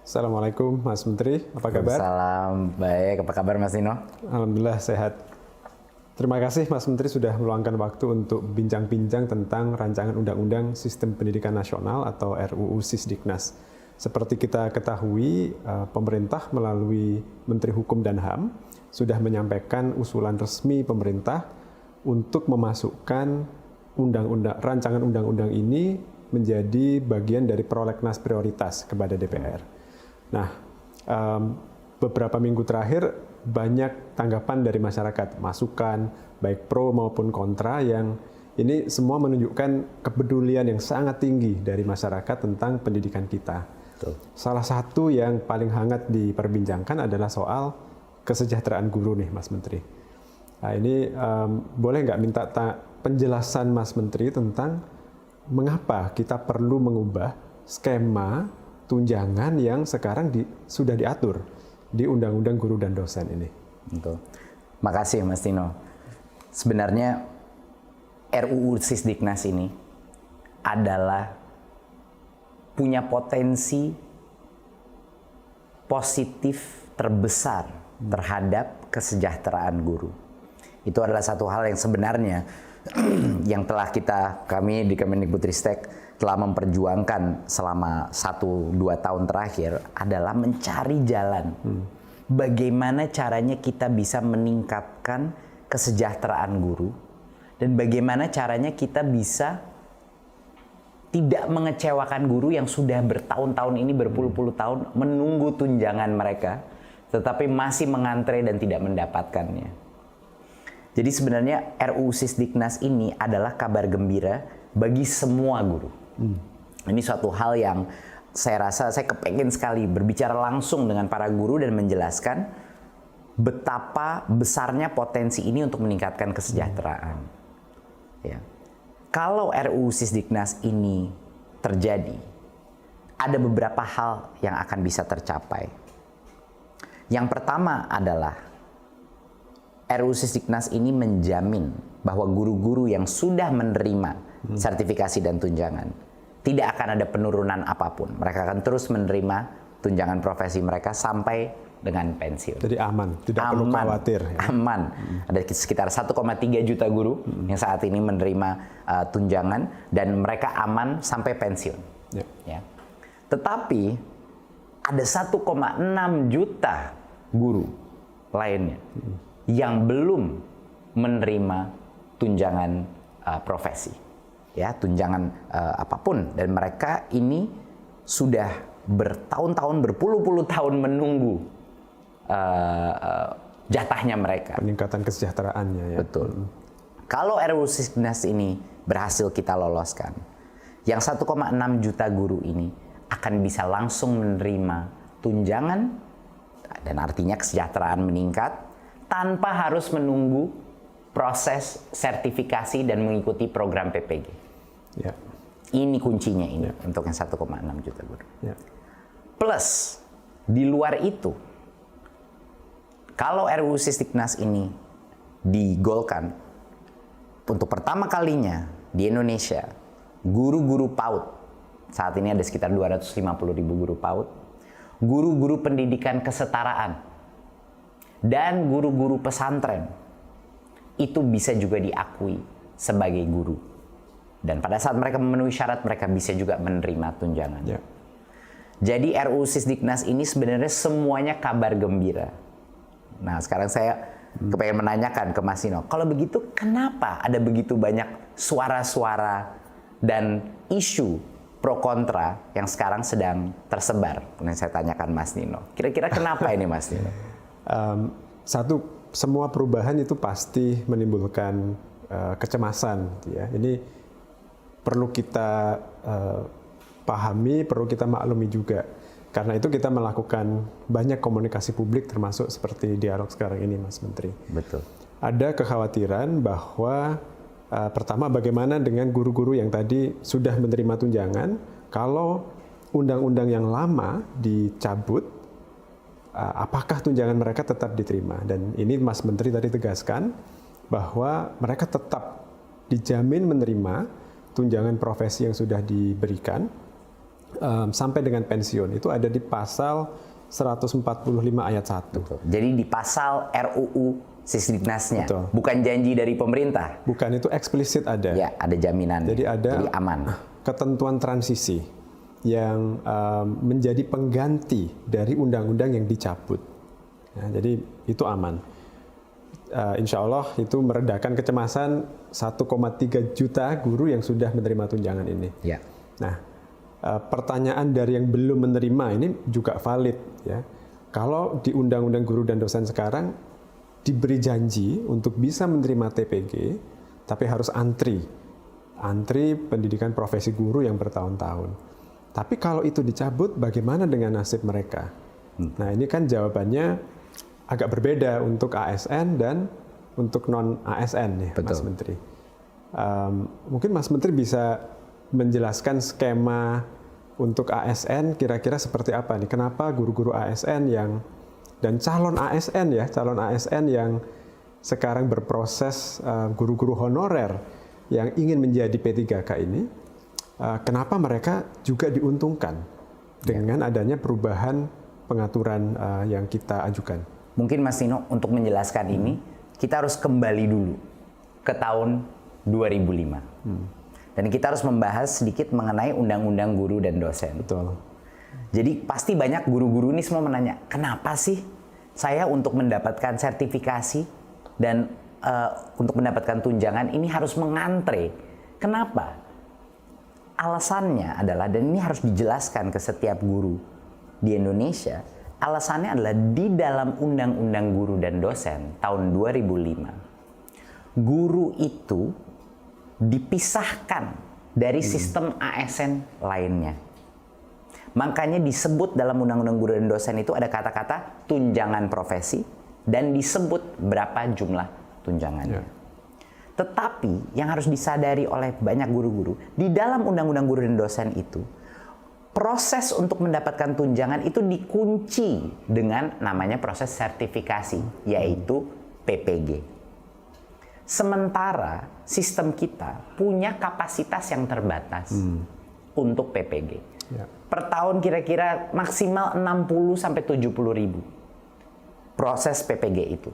Assalamualaikum Mas Menteri, apa kabar? Salam baik, apa kabar Mas Nino? Alhamdulillah sehat. Terima kasih Mas Menteri sudah meluangkan waktu untuk bincang-bincang tentang rancangan Undang-Undang Sistem Pendidikan Nasional atau RUU Sisdiknas. Seperti kita ketahui, pemerintah melalui Menteri Hukum dan HAM sudah menyampaikan usulan resmi pemerintah untuk memasukkan rancangan undang-undang ini menjadi bagian dari prolegnas prioritas kepada DPR. Nah, beberapa minggu terakhir banyak tanggapan dari masyarakat, masukan baik pro maupun kontra, yang ini semua menunjukkan kepedulian yang sangat tinggi dari masyarakat tentang pendidikan kita. Betul. Salah satu yang paling hangat diperbincangkan adalah soal kesejahteraan guru nih, Mas Menteri. Nah, ini boleh nggak minta penjelasan Mas Menteri tentang mengapa kita perlu mengubah skema tunjangan yang sekarang sudah diatur di Undang-Undang Guru dan Dosen ini. Betul. Makasih Mas Tino. Sebenarnya RUU Sisdiknas ini adalah punya potensi positif terbesar terhadap kesejahteraan guru. Itu adalah satu hal yang sebenarnya yang telah kami di Kemendikbudristek telah memperjuangkan selama 1-2 tahun terakhir, adalah mencari jalan bagaimana caranya kita bisa meningkatkan kesejahteraan guru dan bagaimana caranya kita bisa tidak mengecewakan guru yang sudah bertahun-tahun ini, berpuluh-puluh tahun menunggu tunjangan mereka tetapi masih mengantre dan tidak mendapatkannya. Jadi sebenarnya RUU Sisdiknas ini adalah kabar gembira bagi semua guru. Ini suatu hal yang saya rasa saya kepengen sekali berbicara langsung dengan para guru dan menjelaskan betapa besarnya potensi ini untuk meningkatkan kesejahteraan. Ya. Kalau RUU Sisdiknas ini terjadi, ada beberapa hal yang akan bisa tercapai. Yang pertama adalah RUU Sisdiknas ini menjamin bahwa guru-guru yang sudah menerima sertifikasi dan tunjangan tidak akan ada penurunan apapun. Mereka akan terus menerima tunjangan profesi mereka sampai dengan pensiun. Jadi aman, tidak perlu khawatir. Ya? Aman. Ada sekitar 1,3 juta guru yang saat ini menerima tunjangan dan mereka aman sampai pensiun. Ya. Tetapi ada 1,6 juta guru lainnya yang belum menerima tunjangan profesi. Ya, tunjangan apapun, dan mereka ini sudah bertahun-tahun, berpuluh-puluh tahun menunggu jatahnya mereka. Peningkatan kesejahteraannya ya. Betul. Kalau RUU Sisdiknas ini berhasil kita loloskan, yang 1,6 juta guru ini akan bisa langsung menerima tunjangan dan artinya kesejahteraan meningkat tanpa harus menunggu proses sertifikasi dan mengikuti program PPG. Ya. Ini kuncinya ini untuk yang 1,6 juta guru. Ya. Plus, di luar itu, kalau RUU Sisdiknas ini digolkan, untuk pertama kalinya di Indonesia, guru-guru PAUD, saat ini ada sekitar 250.000 guru PAUD, guru-guru pendidikan kesetaraan, dan guru-guru pesantren, itu bisa juga diakui sebagai guru. Dan pada saat mereka memenuhi syarat, mereka bisa juga menerima tunjangan. Ya. Jadi RUU Sisdiknas ini sebenarnya semuanya kabar gembira. Nah, sekarang saya kepengen menanyakan ke Mas Nino, kalau begitu kenapa ada begitu banyak suara-suara dan isu pro kontra yang sekarang sedang tersebar? Yang saya tanyakan Mas Nino. Kira-kira kenapa ini Mas Nino? Semua perubahan itu pasti menimbulkan kecemasan. Ya. Ini perlu kita pahami, perlu kita maklumi juga. Karena itu kita melakukan banyak komunikasi publik, termasuk seperti dialog sekarang ini, Mas Menteri. Betul. Ada kekhawatiran bahwa pertama, bagaimana dengan guru-guru yang tadi sudah menerima tunjangan, kalau undang-undang yang lama dicabut, apakah tunjangan mereka tetap diterima? Dan ini Mas Menteri tadi tegaskan bahwa mereka tetap dijamin menerima tunjangan profesi yang sudah diberikan, sampai dengan pensiun itu ada di pasal 145 ayat 1. Betul. Jadi di pasal RUU Sisdiknasnya, Betul. bukan janji dari pemerintah. Bukan, itu eksplisit ada. Ya, ada jaminan. Jadi ada Jadi aman. ketentuan transisi yang menjadi pengganti dari undang-undang yang dicabut. Ya, jadi itu aman. Insya Allah itu meredakan kecemasan 1,3 juta guru yang sudah menerima tunjangan ini. Ya. Nah, pertanyaan dari yang belum menerima ini juga valid, ya. Kalau di Undang-Undang Guru dan Dosen sekarang diberi janji untuk bisa menerima TPG, tapi harus antri pendidikan profesi guru yang bertahun-tahun. Tapi kalau itu dicabut, bagaimana dengan nasib mereka? Nah, ini kan jawabannya agak berbeda untuk ASN dan untuk non ASN nih, Betul. Mas Menteri. Mungkin Mas Menteri bisa menjelaskan skema untuk ASN kira-kira seperti apa nih? Kenapa guru-guru ASN dan calon ASN yang sekarang berproses guru-guru honorer yang ingin menjadi P3K ini, kenapa mereka juga diuntungkan dengan adanya perubahan pengaturan yang kita ajukan? Mungkin Mas Nino untuk menjelaskan ini, kita harus kembali dulu ke tahun 2005. Dan kita harus membahas sedikit mengenai Undang-Undang Guru dan Dosen. Betul. Jadi pasti banyak guru-guru ini semua menanya, kenapa sih saya untuk mendapatkan sertifikasi dan untuk mendapatkan tunjangan ini harus mengantre? Kenapa? Alasannya adalah, dan ini harus dijelaskan ke setiap guru di Indonesia, alasannya adalah di dalam Undang-Undang Guru dan Dosen tahun 2005, guru itu dipisahkan dari sistem ASN lainnya. Makanya disebut dalam Undang-Undang Guru dan Dosen itu ada kata-kata tunjangan profesi dan disebut berapa jumlah tunjangannya. Ya. Tetapi yang harus disadari oleh banyak guru-guru, di dalam Undang-Undang Guru dan Dosen itu, proses untuk mendapatkan tunjangan itu dikunci dengan namanya proses sertifikasi, yaitu PPG. Sementara sistem kita punya kapasitas yang terbatas untuk PPG. Ya. Per tahun kira-kira maksimal 60 sampai 70 ribu proses PPG itu.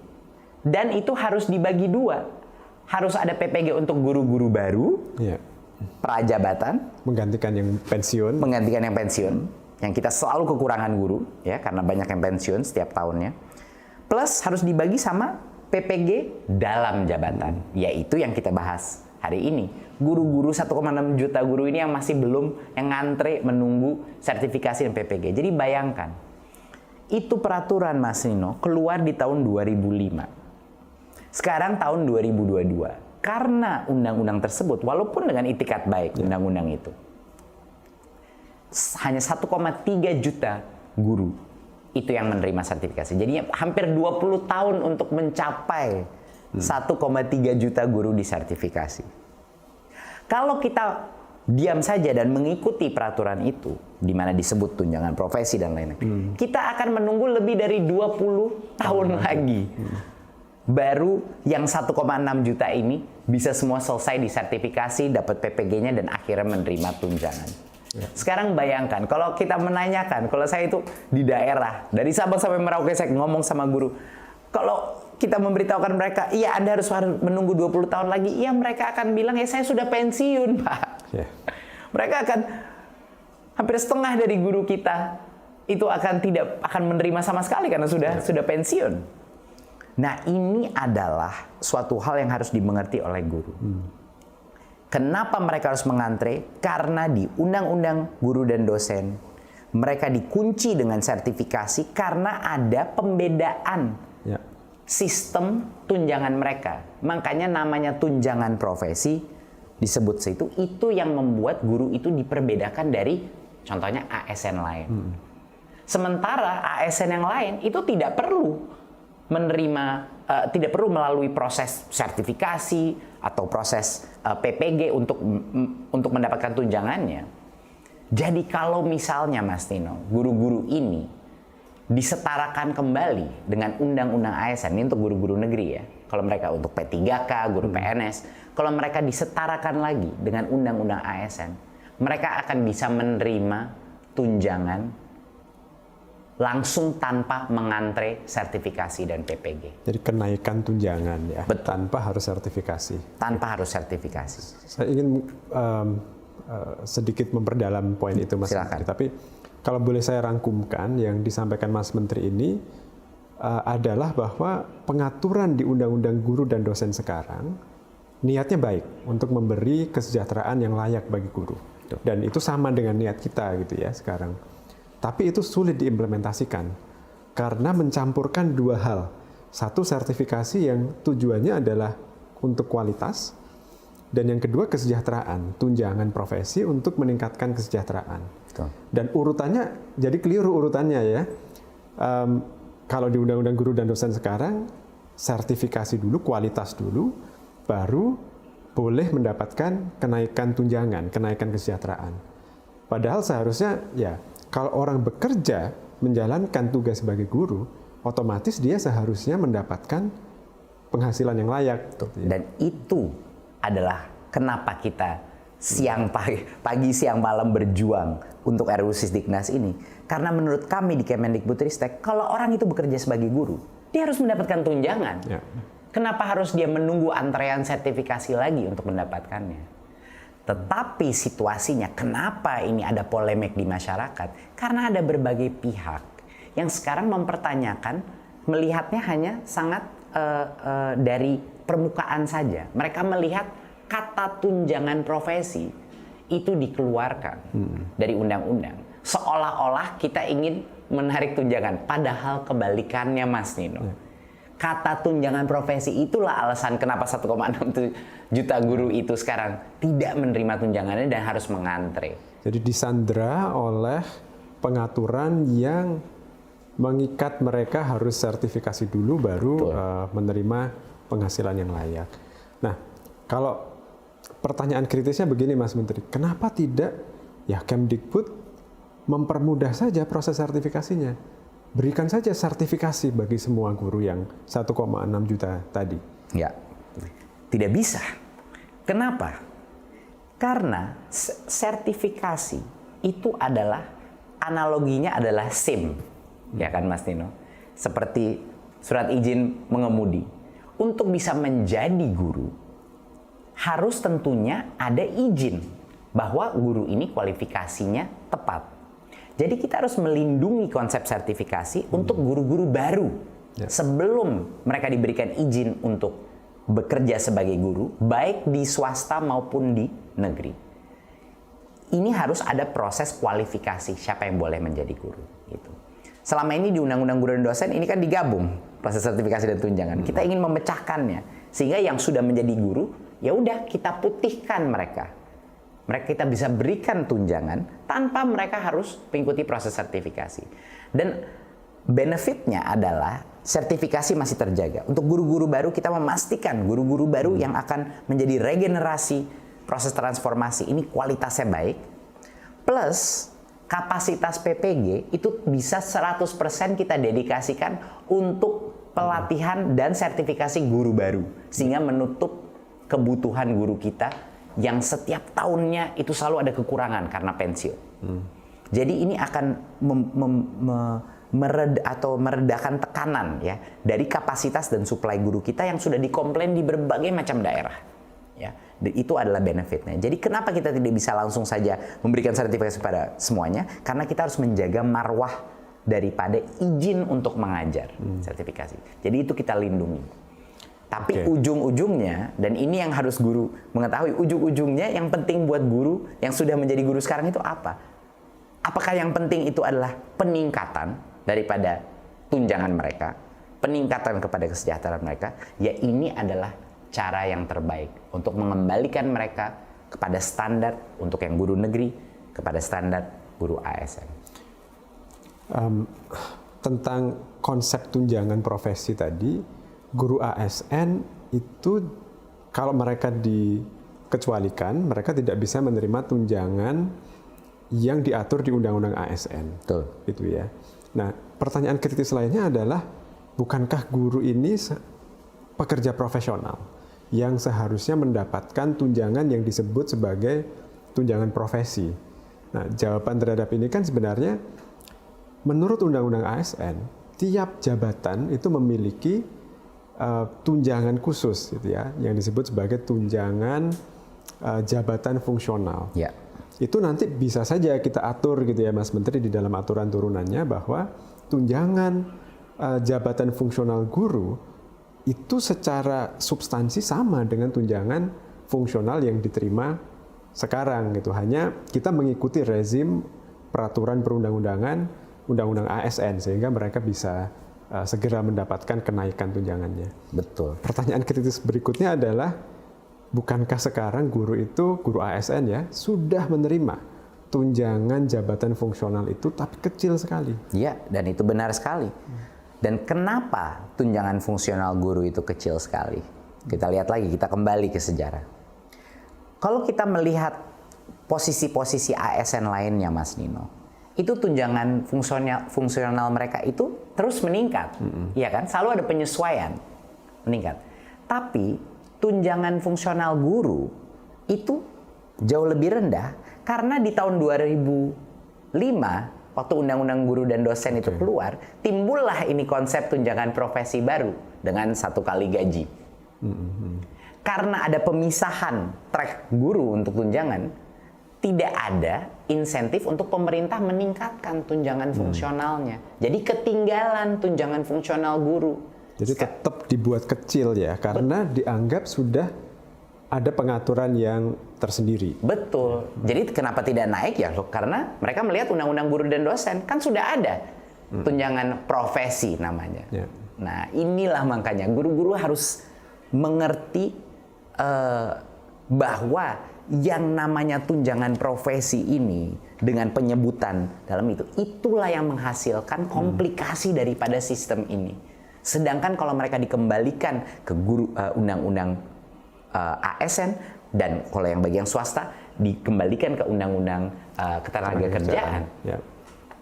Dan itu harus dibagi dua. Harus ada PPG untuk guru-guru baru, Ya. prajabatan, Menggantikan yang pensiun. menggantikan yang pensiun, yang kita selalu kekurangan guru, ya, karena banyak yang pensiun setiap tahunnya. Plus harus dibagi sama PPG dalam jabatan, yaitu yang kita bahas hari ini. Guru-guru 1,6 juta guru ini yang masih belum, yang ngantre menunggu sertifikasi dan PPG. Jadi bayangkan, itu peraturan Mas Nino keluar di tahun 2005. Sekarang tahun 2022. Karena undang-undang tersebut, walaupun dengan itikat baik undang-undang itu, hanya 1,3 juta guru itu yang menerima sertifikasi. Jadi hampir 20 tahun untuk mencapai 1,3 juta guru disertifikasi. Kalau kita diam saja dan mengikuti peraturan itu, di mana disebut tunjangan profesi dan lain-lain, kita akan menunggu lebih dari 20 tahun lagi. Baru yang 1,6 juta ini bisa semua selesai disertifikasi, dapat PPG-nya dan akhirnya menerima tunjangan. Sekarang bayangkan, kalau kita menanyakan, kalau saya itu di daerah, dari Sabang sampai Merauke saya ngomong sama guru, kalau kita memberitahukan mereka, iya Anda harus menunggu 20 tahun lagi, iya mereka akan bilang, ya saya sudah pensiun Pak. Yeah. Mereka akan, hampir setengah dari guru kita, itu tidak akan menerima sama sekali karena sudah pensiun. Nah, ini adalah suatu hal yang harus dimengerti oleh guru. Kenapa mereka harus mengantre? Karena di Undang-Undang Guru dan Dosen, mereka dikunci dengan sertifikasi karena ada pembedaan sistem tunjangan mereka. Makanya namanya tunjangan profesi disebut situ, itu yang membuat guru itu diperbedakan dari contohnya ASN lain. Sementara ASN yang lain itu tidak perlu tidak perlu melalui proses sertifikasi atau proses PPG untuk mendapatkan tunjangannya. Jadi kalau misalnya Mas Nino, guru-guru ini disetarakan kembali dengan undang-undang ASN, ini untuk guru-guru negeri ya. Kalau mereka untuk P3K, guru PNS, kalau mereka disetarakan lagi dengan undang-undang ASN, mereka akan bisa menerima tunjangan langsung tanpa mengantre sertifikasi dan PPG. Jadi kenaikan tunjangan ya, Betul. tanpa harus sertifikasi. Tanpa harus sertifikasi. Saya ingin sedikit memperdalam poin itu, Mas Silakan. Menteri. Tapi kalau boleh saya rangkumkan yang disampaikan Mas Menteri ini adalah bahwa pengaturan di Undang-Undang Guru dan Dosen sekarang niatnya baik untuk memberi kesejahteraan yang layak bagi guru. Dan itu sama dengan niat kita gitu ya sekarang. Tapi itu sulit diimplementasikan karena mencampurkan dua hal. Satu, sertifikasi yang tujuannya adalah untuk kualitas, dan yang kedua kesejahteraan, tunjangan profesi untuk meningkatkan kesejahteraan. Betul. Dan urutannya jadi keliru urutannya ya. Kalau di Undang-Undang Guru dan Dosen sekarang sertifikasi dulu, kualitas dulu, baru boleh mendapatkan kenaikan tunjangan, kenaikan kesejahteraan. Padahal seharusnya ya, kalau orang bekerja menjalankan tugas sebagai guru, otomatis dia seharusnya mendapatkan penghasilan yang layak. Dan itu adalah kenapa kita pagi siang malam berjuang untuk RUU Sisdiknas ini. Karena menurut kami di Kemendikbudristek, kalau orang itu bekerja sebagai guru, dia harus mendapatkan tunjangan. Ya. Kenapa harus dia menunggu antrean sertifikasi lagi untuk mendapatkannya? Tetapi situasinya, kenapa ini ada polemik di masyarakat? Karena ada berbagai pihak yang sekarang mempertanyakan, melihatnya hanya sangat dari permukaan saja. Mereka melihat kata tunjangan profesi itu dikeluarkan dari undang-undang. Seolah-olah kita ingin menarik tunjangan. Padahal kebalikannya, Mas Nino. Kata tunjangan profesi itulah alasan kenapa 1,6 juta guru itu sekarang tidak menerima tunjangannya dan harus mengantre. Jadi disandra oleh pengaturan yang mengikat mereka harus sertifikasi dulu baru menerima penghasilan yang layak. Nah, kalau pertanyaan kritisnya begini Mas Menteri, kenapa tidak ya Kemdikbud mempermudah saja proses sertifikasinya? Berikan saja sertifikasi bagi semua guru yang 1,6 juta tadi. Ya, tidak bisa. Kenapa? Karena sertifikasi itu adalah, analoginya adalah SIM. Ya kan Mas Nino? Seperti surat izin mengemudi. Untuk bisa menjadi guru, harus tentunya ada izin bahwa guru ini kualifikasinya tepat. Jadi kita harus melindungi konsep sertifikasi untuk guru-guru baru sebelum mereka diberikan izin untuk bekerja sebagai guru, baik di swasta maupun di negeri. Ini harus ada proses kualifikasi siapa yang boleh menjadi guru. Gitu. Selama ini di Undang-Undang Guru dan Dosen ini kan digabung proses sertifikasi dan tunjangan. Kita ingin memecahkannya sehingga yang sudah menjadi guru ya udah kita putihkan mereka. Mereka kita bisa berikan tunjangan tanpa mereka harus mengikuti proses sertifikasi. Dan benefitnya adalah sertifikasi masih terjaga. Untuk guru-guru baru kita memastikan guru-guru baru yang akan menjadi regenerasi proses transformasi ini kualitasnya baik. Plus kapasitas PPG itu bisa 100% kita dedikasikan untuk pelatihan dan sertifikasi guru baru. Sehingga menutup kebutuhan guru kita yang setiap tahunnya itu selalu ada kekurangan karena pensiun. Jadi ini akan meredakan tekanan ya dari kapasitas dan suplai guru kita yang sudah dikomplain di berbagai macam daerah. Ya, itu adalah benefitnya. Jadi kenapa kita tidak bisa langsung saja memberikan sertifikasi pada semuanya? Karena kita harus menjaga marwah daripada izin untuk mengajar sertifikasi. Jadi itu kita lindungi. Tapi ujung-ujungnya, dan ini yang harus guru mengetahui, ujung-ujungnya yang penting buat guru yang sudah menjadi guru sekarang itu apa? Apakah yang penting itu adalah peningkatan daripada tunjangan mereka, peningkatan kepada kesejahteraan mereka? Ya ini adalah cara yang terbaik untuk mengembalikan mereka kepada standar untuk yang guru negeri, kepada standar guru ASN. Tentang konsep tunjangan profesi tadi, guru ASN itu kalau mereka dikecualikan, mereka tidak bisa menerima tunjangan yang diatur di Undang-Undang ASN. Betul. Gitu ya. Nah, pertanyaan kritis lainnya adalah, bukankah guru ini pekerja profesional yang seharusnya mendapatkan tunjangan yang disebut sebagai tunjangan profesi? Nah, jawaban terhadap ini kan sebenarnya menurut Undang-Undang ASN, tiap jabatan itu memiliki tunjangan khusus gitu ya, yang disebut sebagai tunjangan jabatan fungsional. Ya. Itu nanti bisa saja kita atur gitu ya Mas Menteri di dalam aturan turunannya bahwa tunjangan jabatan fungsional guru itu secara substansi sama dengan tunjangan fungsional yang diterima sekarang gitu. Hanya kita mengikuti rezim peraturan perundang-undangan, undang-undang ASN sehingga mereka bisa segera mendapatkan kenaikan tunjangannya. Betul. Pertanyaan kritis berikutnya adalah, bukankah sekarang guru ASN ya sudah menerima tunjangan jabatan fungsional itu tapi kecil sekali? Iya, dan itu benar sekali. Dan kenapa tunjangan fungsional guru itu kecil sekali? Kita lihat lagi, kita kembali ke sejarah. Kalau kita melihat posisi-posisi ASN lainnya, Mas Nino, itu tunjangan fungsional mereka itu terus meningkat, ya kan? Selalu ada penyesuaian meningkat. Tapi tunjangan fungsional guru itu jauh lebih rendah karena di tahun 2005 waktu Undang-Undang Guru dan Dosen itu keluar, timbullah ini konsep tunjangan profesi baru dengan 1 kali gaji. Karena ada pemisahan track guru untuk tunjangan, tidak ada insentif untuk pemerintah meningkatkan tunjangan fungsionalnya. Jadi ketinggalan tunjangan fungsional guru. Jadi tetap dibuat kecil ya, karena dianggap sudah ada pengaturan yang tersendiri. Betul. Jadi kenapa tidak naik ya? Karena mereka melihat Undang-Undang Guru dan Dosen kan sudah ada tunjangan profesi namanya. Ya. Nah, inilah makanya guru-guru harus mengerti bahwa yang namanya tunjangan profesi ini dengan penyebutan dalam itu, itulah yang menghasilkan komplikasi daripada sistem ini. Sedangkan kalau mereka dikembalikan ke guru undang-undang ASN, dan kalau yang bagian swasta dikembalikan ke undang-undang ketenagakerjaan,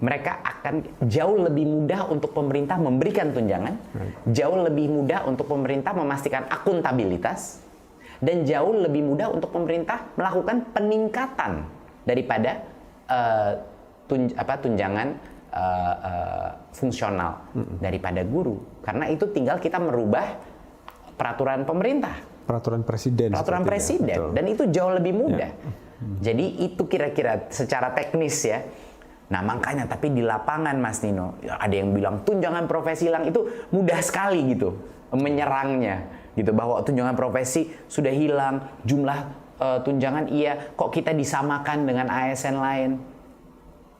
mereka akan jauh lebih mudah untuk pemerintah memberikan tunjangan, jauh lebih mudah untuk pemerintah memastikan akuntabilitas, dan jauh lebih mudah untuk pemerintah melakukan peningkatan daripada tunjangan fungsional daripada guru. Karena itu tinggal kita merubah peraturan pemerintah. Peraturan presiden. Dan itu jauh lebih mudah. Jadi itu kira-kira secara teknis ya. Nah makanya, tapi di lapangan Mas Nino, ada yang bilang tunjangan profesi hilang, itu mudah sekali gitu menyerangnya. Gitu, bahwa tunjangan profesi sudah hilang, jumlah tunjangan iya, kok kita disamakan dengan ASN lain.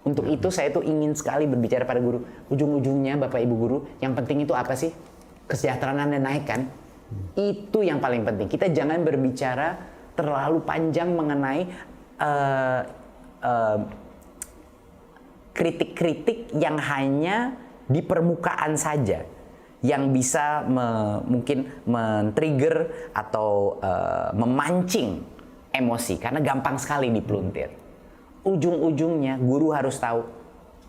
Untuk itu saya tuh ingin sekali berbicara pada guru. Ujung-ujungnya Bapak Ibu guru, yang penting itu apa sih? Kesejahteraan Anda naik kan? Itu yang paling penting. Kita jangan berbicara terlalu panjang mengenai kritik-kritik yang hanya di permukaan saja, yang bisa mungkin men-trigger atau memancing emosi, karena gampang sekali dipeluntir. Ujung-ujungnya guru harus tahu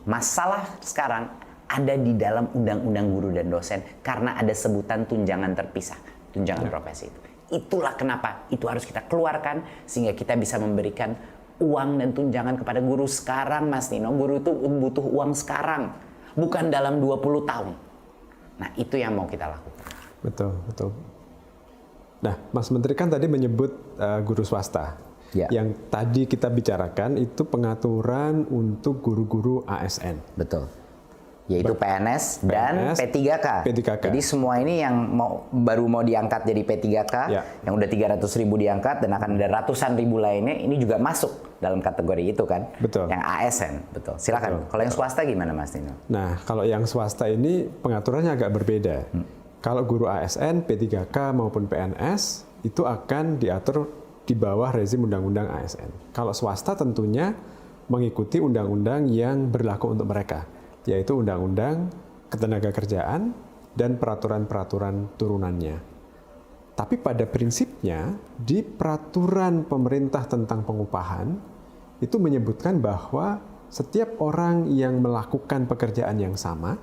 masalah sekarang ada di dalam Undang-Undang Guru dan Dosen karena ada sebutan tunjangan terpisah, tunjangan profesi itu. Itulah kenapa itu harus kita keluarkan sehingga kita bisa memberikan uang dan tunjangan kepada guru sekarang, Mas Nino. Guru itu butuh uang sekarang, bukan dalam 20 tahun. Nah, itu yang mau kita lakukan. Betul, betul. Nah, Mas Menteri kan tadi menyebut guru swasta. Ya. Yang tadi kita bicarakan itu pengaturan untuk guru-guru ASN. Betul. Yaitu PNS dan P3K. Jadi semua ini yang baru mau diangkat jadi P3K, yang udah 300.000 diangkat dan akan ada ratusan ribu lainnya, ini juga masuk dalam kategori itu kan. Betul. Yang ASN, betul. Silakan. Kalau yang swasta gimana Mas Nino? Nah, kalau yang swasta ini pengaturannya agak berbeda. Kalau guru ASN, P3K maupun PNS itu akan diatur di bawah rezim undang-undang ASN. Kalau swasta tentunya mengikuti undang-undang yang berlaku untuk mereka, yaitu Undang-Undang Ketenagakerjaan dan peraturan-peraturan turunannya. Tapi pada prinsipnya, di peraturan pemerintah tentang pengupahan, itu menyebutkan bahwa setiap orang yang melakukan pekerjaan yang sama,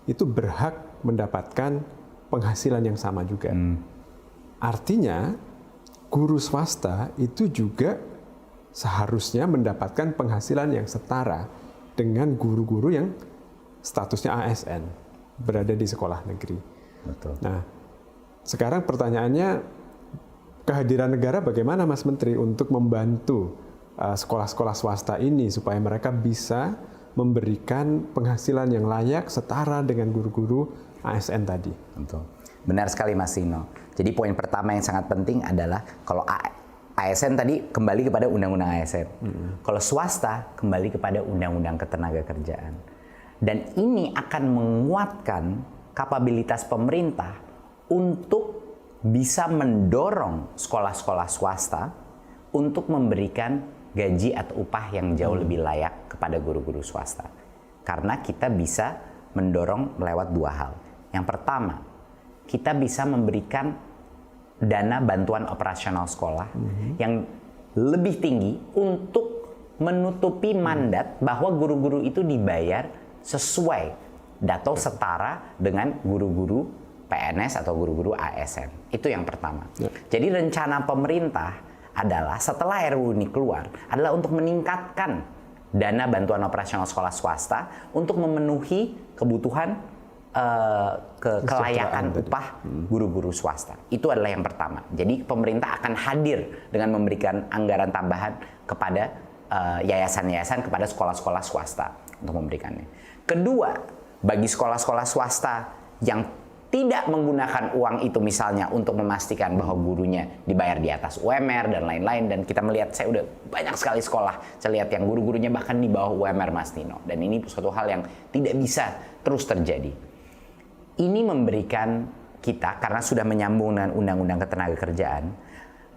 itu berhak mendapatkan penghasilan yang sama juga. Artinya, guru swasta itu juga seharusnya mendapatkan penghasilan yang setara dengan guru-guru yang statusnya ASN berada di sekolah negeri. Betul. Nah, sekarang pertanyaannya, kehadiran negara bagaimana Mas Menteri untuk membantu sekolah-sekolah swasta ini supaya mereka bisa memberikan penghasilan yang layak setara dengan guru-guru ASN tadi? Betul. Benar sekali Mas Tino. Jadi poin pertama yang sangat penting adalah kalau ASN tadi kembali kepada undang-undang ASN. Kalau swasta kembali kepada undang-undang ketenagakerjaan. Dan ini akan menguatkan kapabilitas pemerintah untuk bisa mendorong sekolah-sekolah swasta untuk memberikan gaji atau upah yang jauh lebih layak kepada guru-guru swasta. Karena kita bisa mendorong lewat dua hal. Yang pertama, kita bisa memberikan dana bantuan operasional sekolah yang lebih tinggi untuk menutupi mandat bahwa guru-guru itu dibayar sesuai atau setara dengan guru-guru PNS atau guru-guru ASN. Itu yang pertama. Jadi rencana pemerintah adalah setelah RUU ini keluar adalah untuk meningkatkan dana bantuan operasional sekolah swasta untuk memenuhi kebutuhan kelayakan upah guru-guru swasta. Itu adalah yang pertama. Jadi pemerintah akan hadir dengan memberikan anggaran tambahan kepada yayasan-yayasan, kepada sekolah-sekolah swasta untuk memberikannya. Kedua, bagi sekolah-sekolah swasta yang tidak menggunakan uang itu misalnya untuk memastikan bahwa gurunya dibayar di atas UMR dan lain-lain, dan kita melihat, saya udah banyak sekali sekolah, saya lihat yang guru-gurunya bahkan di bawah UMR Mas Tino, dan ini suatu hal yang tidak bisa terus terjadi. Ini memberikan kita, karena sudah menyambung dengan Undang-Undang Ketenagakerjaan,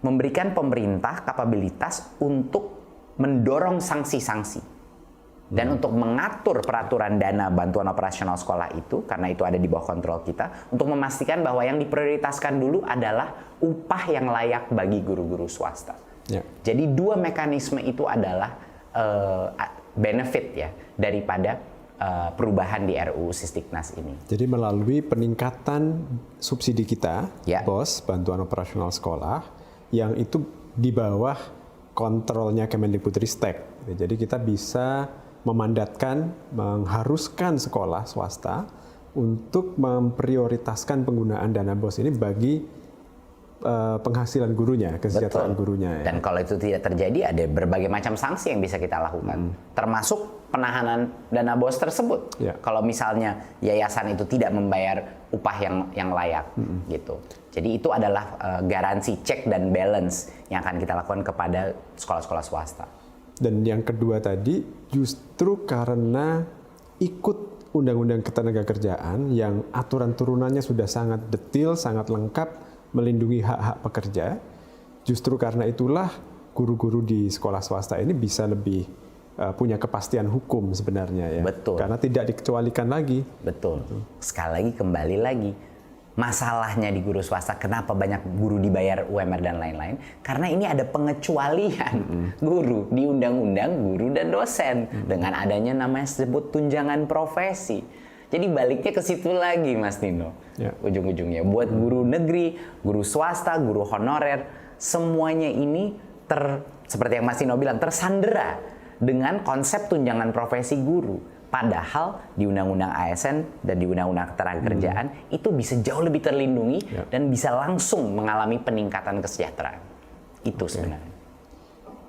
memberikan pemerintah kapabilitas untuk mendorong sanksi-sanksi. Dan untuk mengatur peraturan dana bantuan operasional sekolah itu, karena itu ada di bawah kontrol kita, untuk memastikan bahwa yang diprioritaskan dulu adalah upah yang layak bagi guru-guru swasta. Jadi dua mekanisme itu adalah benefit ya daripada perubahan di RUU Sisdiknas ini. Jadi melalui peningkatan subsidi kita, BOS, bantuan operasional sekolah, yang itu di bawah kontrolnya Kemendikbudristek. Jadi kita bisa memandatkan, mengharuskan sekolah swasta untuk memprioritaskan penggunaan dana BOS ini bagi penghasilan gurunya, kesejahteraan gurunya. Dan kalau itu tidak terjadi, ada berbagai macam sanksi yang bisa kita lakukan, termasuk penahanan dana BOS tersebut. Kalau misalnya yayasan itu tidak membayar upah yang layak, gitu. Jadi itu adalah garansi check dan balance yang akan kita lakukan kepada sekolah-sekolah swasta. Dan yang kedua tadi, justru karena ikut Undang-Undang Ketenagakerjaan yang aturan turunannya sudah sangat detail, sangat lengkap, melindungi hak-hak pekerja, justru karena itulah guru-guru di sekolah swasta ini bisa lebih punya kepastian hukum sebenarnya ya. Betul. Karena tidak dikecualikan lagi. Betul. Sekali lagi, kembali lagi. Masalahnya di guru swasta, kenapa banyak guru dibayar UMR dan lain-lain? Karena ini ada pengecualian guru di Undang-Undang Guru dan Dosen dengan adanya namanya disebut tunjangan profesi. Jadi baliknya ke situ lagi Mas Tino. Ujung-ujungnya buat guru negeri, guru swasta, guru honorer, semuanya ini seperti yang Mas Tino bilang, tersandera dengan konsep tunjangan profesi guru. Padahal di Undang-Undang ASN dan di Undang-Undang Ketenagakerjaan itu bisa jauh lebih terlindungi dan bisa langsung mengalami peningkatan kesejahteraan. Itu sebenarnya.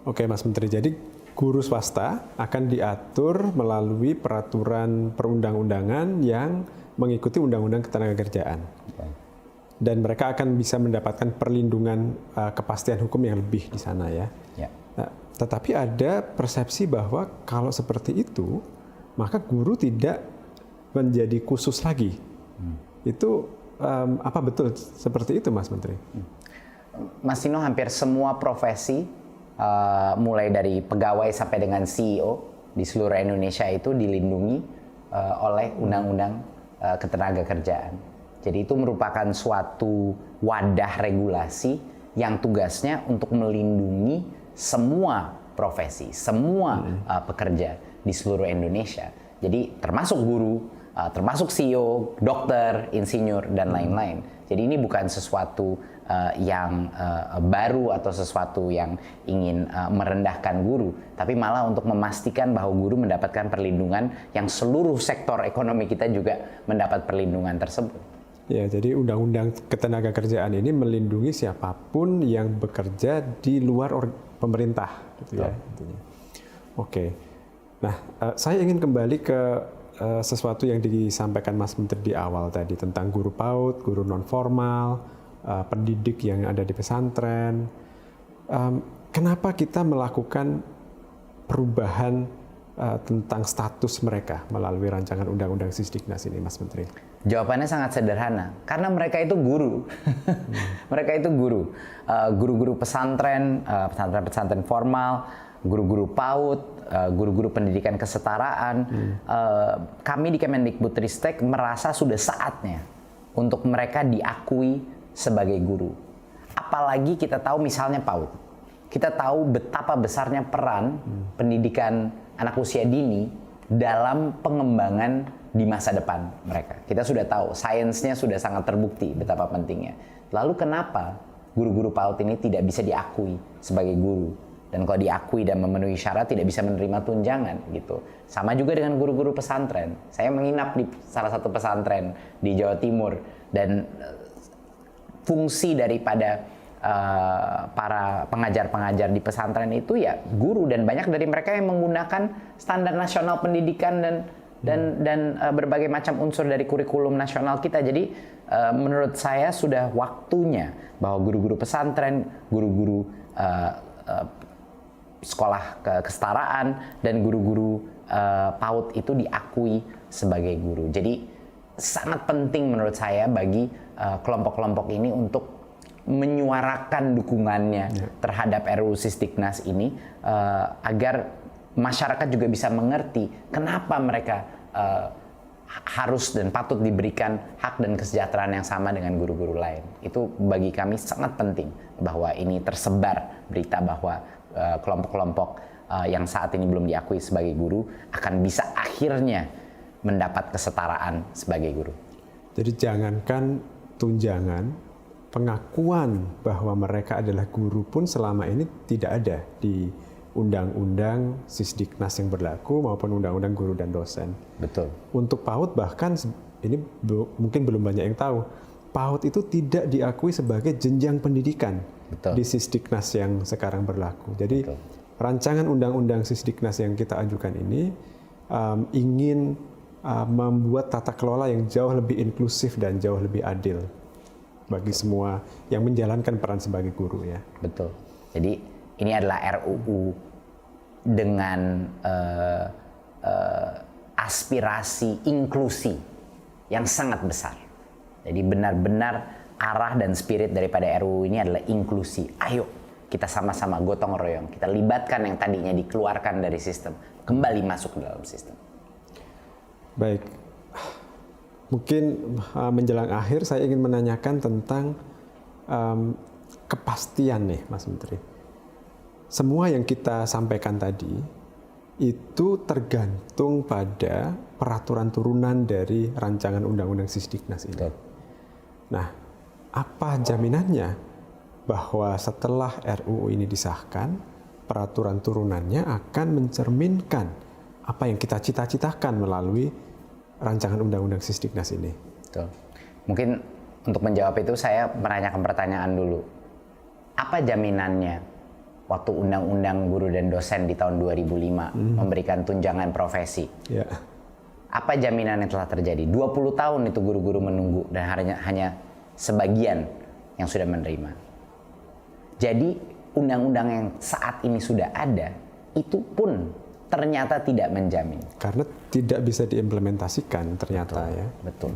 Oke Mas Menteri, jadi guru swasta akan diatur melalui peraturan perundang-undangan yang mengikuti Undang-Undang Ketenagakerjaan. Dan mereka akan bisa mendapatkan perlindungan kepastian hukum yang lebih di sana ya. Nah, tetapi ada persepsi bahwa kalau seperti itu, maka guru tidak menjadi khusus lagi. Itu apa betul seperti itu Mas Menteri? Mas Tino, hampir semua profesi, mulai dari pegawai sampai dengan CEO di seluruh Indonesia itu dilindungi oleh Undang-Undang Ketenagakerjaan. Jadi itu merupakan suatu wadah regulasi yang tugasnya untuk melindungi semua profesi, semua pekerja di seluruh Indonesia. Jadi termasuk guru, termasuk CEO, dokter, insinyur, dan lain-lain. Jadi ini bukan sesuatu yang baru atau sesuatu yang ingin merendahkan guru, tapi malah untuk memastikan bahwa guru mendapatkan perlindungan yang seluruh sektor ekonomi kita juga mendapat perlindungan tersebut. Ya, jadi undang-undang ketenagakerjaan ini melindungi siapapun yang bekerja di luar pemerintah, gitu ya. Intinya. Oke. Nah, saya ingin kembali ke sesuatu yang disampaikan Mas Menteri di awal tadi tentang guru PAUD, guru non formal, pendidik yang ada di pesantren. Kenapa kita melakukan perubahan tentang status mereka melalui rancangan undang-undang Sisdiknas ini, Mas Menteri? Jawabannya sangat sederhana, karena mereka itu guru. Mereka itu guru. Guru-guru pesantren, pesantren formal, guru-guru PAUD, guru-guru pendidikan kesetaraan. Kami di Kemendikbudristek merasa sudah saatnya untuk mereka diakui sebagai guru. Apalagi kita tahu misalnya PAUD. Kita tahu betapa besarnya peran pendidikan anak usia dini dalam pengembangan di masa depan mereka. Kita sudah tahu, sainsnya sudah sangat terbukti betapa pentingnya. Lalu kenapa guru-guru PAUD ini tidak bisa diakui sebagai guru? Dan kalau diakui dan memenuhi syarat tidak bisa menerima tunjangan gitu. Sama juga dengan guru-guru pesantren. Saya menginap di salah satu pesantren di Jawa Timur dan fungsi daripada para pengajar-pengajar di pesantren itu ya guru, dan banyak dari mereka yang menggunakan standar nasional pendidikan dan berbagai macam unsur dari kurikulum nasional kita. Jadi menurut saya sudah waktunya bahwa guru-guru pesantren, guru-guru sekolah kesetaraan dan guru-guru PAUD itu diakui sebagai guru. Jadi sangat penting menurut saya bagi kelompok-kelompok ini untuk menyuarakan dukungannya terhadap RUU Sisdiknas ini agar masyarakat juga bisa mengerti kenapa mereka harus dan patut diberikan hak dan kesejahteraan yang sama dengan guru-guru lain. Itu bagi kami sangat penting bahwa ini tersebar berita bahwa kelompok-kelompok yang saat ini belum diakui sebagai guru akan bisa akhirnya mendapat kesetaraan sebagai guru. Jadi jangankan tunjangan, pengakuan bahwa mereka adalah guru pun selama ini tidak ada di undang-undang Sisdiknas yang berlaku maupun undang-undang guru dan dosen. Betul. Untuk PAUD bahkan ini mungkin belum banyak yang tahu, PAUD itu tidak diakui sebagai jenjang pendidikan. Betul. Di Sisdiknas yang sekarang berlaku. Jadi betul. Rancangan undang-undang Sisdiknas yang kita ajukan ini ingin membuat tata kelola yang jauh lebih inklusif dan jauh lebih adil bagi semua yang menjalankan peran sebagai guru ya. Betul. Jadi ini adalah RUU dengan aspirasi inklusi yang sangat besar. Jadi benar-benar arah dan spirit daripada RUU ini adalah inklusi. Ayo kita sama-sama gotong royong, kita libatkan yang tadinya dikeluarkan dari sistem, kembali masuk ke dalam sistem. Baik. Mungkin menjelang akhir saya ingin menanyakan tentang kepastian nih Mas Menteri. Semua yang kita sampaikan tadi itu tergantung pada peraturan turunan dari rancangan undang-undang Sisdiknas ini. Betul. Nah, apa jaminannya bahwa setelah RUU ini disahkan, peraturan turunannya akan mencerminkan apa yang kita cita-citakan melalui rancangan undang-undang Sisdiknas ini? Betul. Mungkin untuk menjawab itu saya menanyakan pertanyaan dulu. Apa jaminannya waktu undang-undang guru dan dosen di tahun 2005 memberikan tunjangan profesi? Ya. Apa jaminan yang telah terjadi? 20 tahun itu guru-guru menunggu dan hanya sebagian yang sudah menerima. Jadi undang-undang yang saat ini sudah ada itu pun ternyata tidak menjamin. Karena tidak bisa diimplementasikan ternyata. Betul, ya. Betul.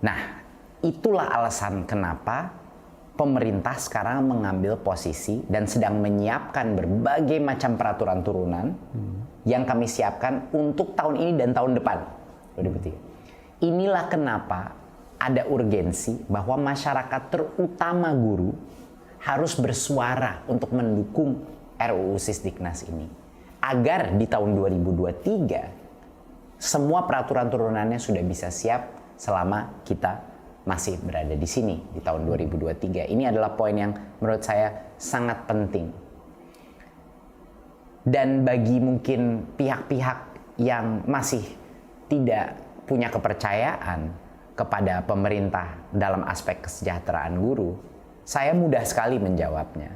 Nah, itulah alasan kenapa pemerintah sekarang mengambil posisi dan sedang menyiapkan berbagai macam peraturan turunan yang kami siapkan untuk tahun ini dan tahun depan. 2023. Inilah kenapa ada urgensi bahwa masyarakat terutama guru harus bersuara untuk mendukung RUU Sisdiknas ini. Agar di tahun 2023 semua peraturan turunannya sudah bisa siap selama kita masih berada di sini di tahun 2023. Ini adalah poin yang menurut saya sangat penting. Dan bagi mungkin pihak-pihak yang masih tidak punya kepercayaan kepada pemerintah dalam aspek kesejahteraan guru, saya mudah sekali menjawabnya.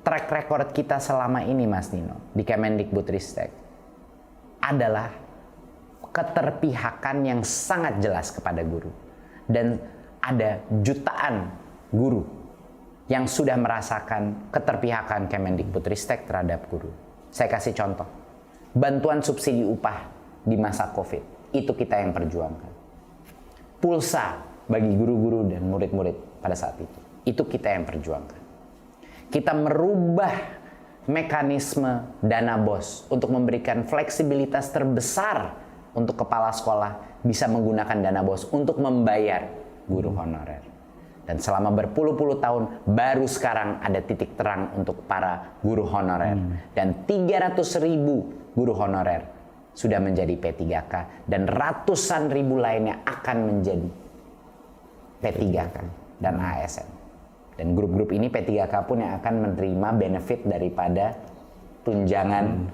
Track record kita selama ini, Mas Nino, di Kemendikbudristek adalah keterpihakan yang sangat jelas kepada guru. Dan ada jutaan guru yang sudah merasakan keterpihakan Kemendikbudristek terhadap guru. Saya kasih contoh. Bantuan subsidi upah di masa COVID, itu kita yang perjuangkan. Pulsa bagi guru-guru dan murid-murid pada saat itu kita yang perjuangkan. Kita merubah mekanisme dana BOS untuk memberikan fleksibilitas terbesar untuk kepala sekolah bisa menggunakan dana BOS untuk membayar guru honorer. Dan selama berpuluh-puluh tahun baru sekarang ada titik terang untuk para guru honorer. Dan 300.000 guru honorer sudah menjadi P3K dan ratusan ribu lainnya akan menjadi P3K dan ASN. Dan grup-grup ini P3K pun yang akan menerima benefit daripada tunjangan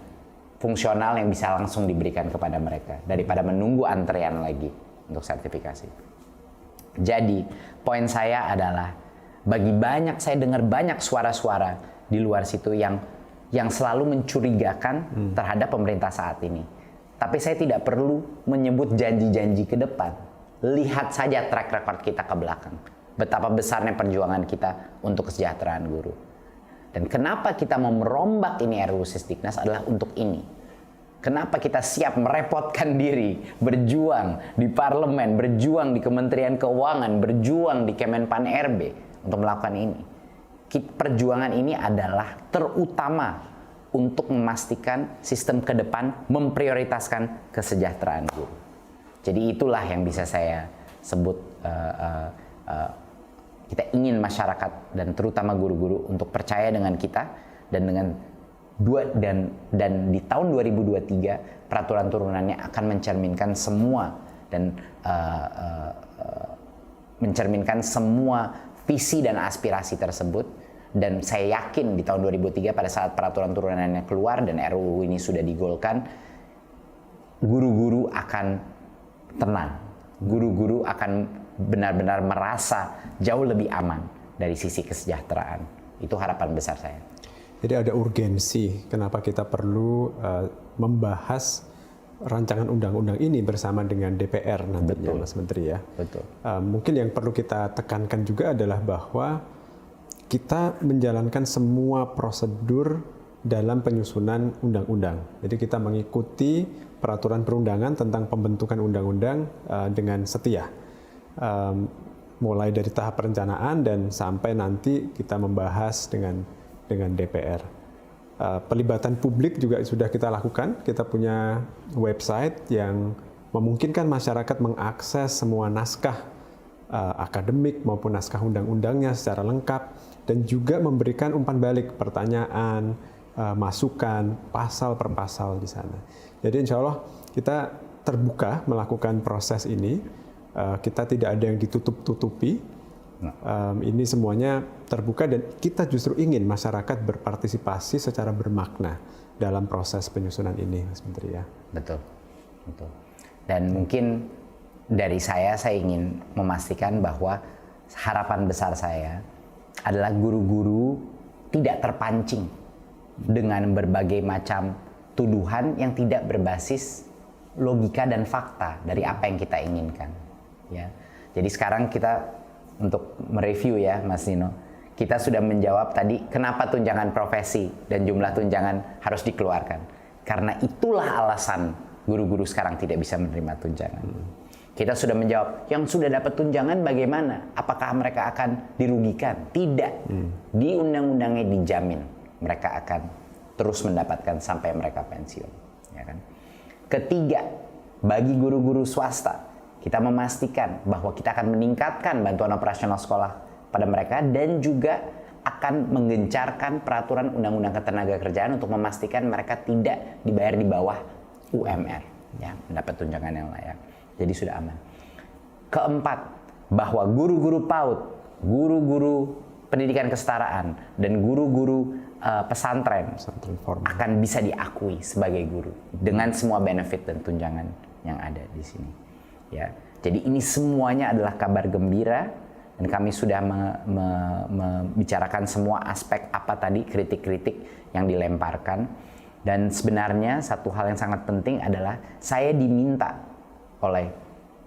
fungsional yang bisa langsung diberikan kepada mereka daripada menunggu antrean lagi untuk sertifikasi. Jadi, poin saya adalah saya dengar banyak suara-suara di luar situ yang selalu mencurigakan terhadap pemerintah saat ini. Tapi saya tidak perlu menyebut janji-janji ke depan. Lihat saja track record kita ke belakang. Betapa besarnya perjuangan kita untuk kesejahteraan guru. Dan kenapa kita mau merombak ini RUU Sisdiknas adalah untuk ini. Kenapa kita siap merepotkan diri, berjuang di parlemen, berjuang di Kementerian Keuangan, berjuang di Kemenpan RB untuk melakukan ini. Perjuangan ini adalah terutama untuk memastikan sistem ke depan memprioritaskan kesejahteraan guru. Jadi itulah yang bisa saya sebut kita ingin masyarakat dan terutama guru-guru untuk percaya dengan kita dan di tahun 2023 peraturan turunannya akan mencerminkan semua dan mencerminkan semua visi dan aspirasi tersebut. Dan saya yakin di tahun 2003 pada saat peraturan turunannya keluar dan RUU ini sudah digolkan, guru-guru akan tenang. Guru-guru akan benar-benar merasa jauh lebih aman dari sisi kesejahteraan. Itu harapan besar saya. Jadi ada urgensi kenapa kita perlu membahas rancangan undang-undang ini bersama dengan DPR nantinya. Betul. Mas Menteri ya. Betul. Mungkin yang perlu kita tekankan juga adalah bahwa kita menjalankan semua prosedur dalam penyusunan undang-undang. Jadi kita mengikuti peraturan perundangan tentang pembentukan undang-undang dengan setia. Mulai dari tahap perencanaan dan sampai nanti kita membahas dengan DPR. Pelibatan publik juga sudah kita lakukan. Kita punya website yang memungkinkan masyarakat mengakses semua naskah akademik maupun naskah undang-undangnya secara lengkap dan juga memberikan umpan balik pertanyaan, masukan, pasal per pasal di sana. Jadi insya Allah kita terbuka melakukan proses ini. Kita tidak ada yang ditutup-tutupi. Ini semuanya terbuka dan kita justru ingin masyarakat berpartisipasi secara bermakna dalam proses penyusunan ini, Mas Menteri ya. Betul. Dan mungkin dari saya ingin memastikan bahwa harapan besar saya adalah guru-guru tidak terpancing dengan berbagai macam tuduhan yang tidak berbasis logika dan fakta dari apa yang kita inginkan. Ya, jadi sekarang kita untuk mereview ya, Mas Nino, kita sudah menjawab tadi kenapa tunjangan profesi dan jumlah tunjangan harus dikeluarkan. Karena itulah alasan guru-guru sekarang tidak bisa menerima tunjangan. Kita sudah menjawab, yang sudah dapat tunjangan bagaimana? Apakah mereka akan dirugikan? Tidak. Di undang-undangnya dijamin mereka akan terus mendapatkan sampai mereka pensiun. Ya kan? Ketiga, bagi guru-guru swasta, kita memastikan bahwa kita akan meningkatkan bantuan operasional sekolah pada mereka dan juga akan menggencarkan peraturan undang-undang ketenagakerjaan untuk memastikan mereka tidak dibayar di bawah UMR, ya, mendapat tunjangan yang layak. Jadi sudah aman. Keempat, bahwa guru-guru PAUD, guru-guru pendidikan kesetaraan, dan guru-guru pesantren formal akan bisa diakui sebagai guru dengan semua benefit dan tunjangan yang ada di sini. Ya, jadi ini semuanya adalah kabar gembira dan kami sudah membicarakan semua aspek apa tadi kritik-kritik yang dilemparkan. Dan sebenarnya satu hal yang sangat penting adalah saya diminta oleh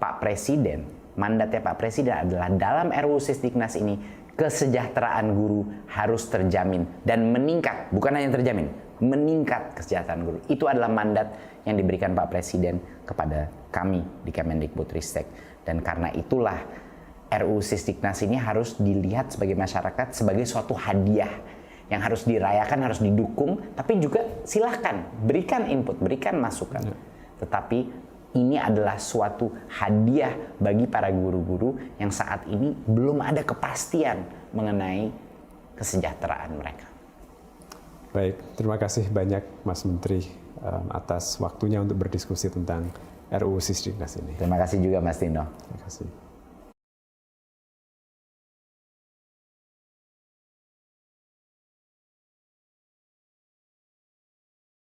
Pak Presiden, mandatnya Pak Presiden adalah dalam RUU Sisdiknas ini kesejahteraan guru harus terjamin dan meningkat, bukan hanya terjamin, meningkat kesejahteraan guru. Itu adalah mandat yang diberikan Pak Presiden kepada kami di Kemendikbudristek. Dan karena itulah RUU Sisdiknas ini harus dilihat sebagai masyarakat sebagai suatu hadiah yang harus dirayakan, harus didukung, tapi juga silahkan berikan input, berikan masukan. Tetapi ini adalah suatu hadiah bagi para guru-guru yang saat ini belum ada kepastian mengenai kesejahteraan mereka. Baik, terima kasih banyak Mas Menteri atas waktunya untuk berdiskusi tentang RUU Sisdiknas ini. Terima kasih juga Mas Tino. Terima kasih.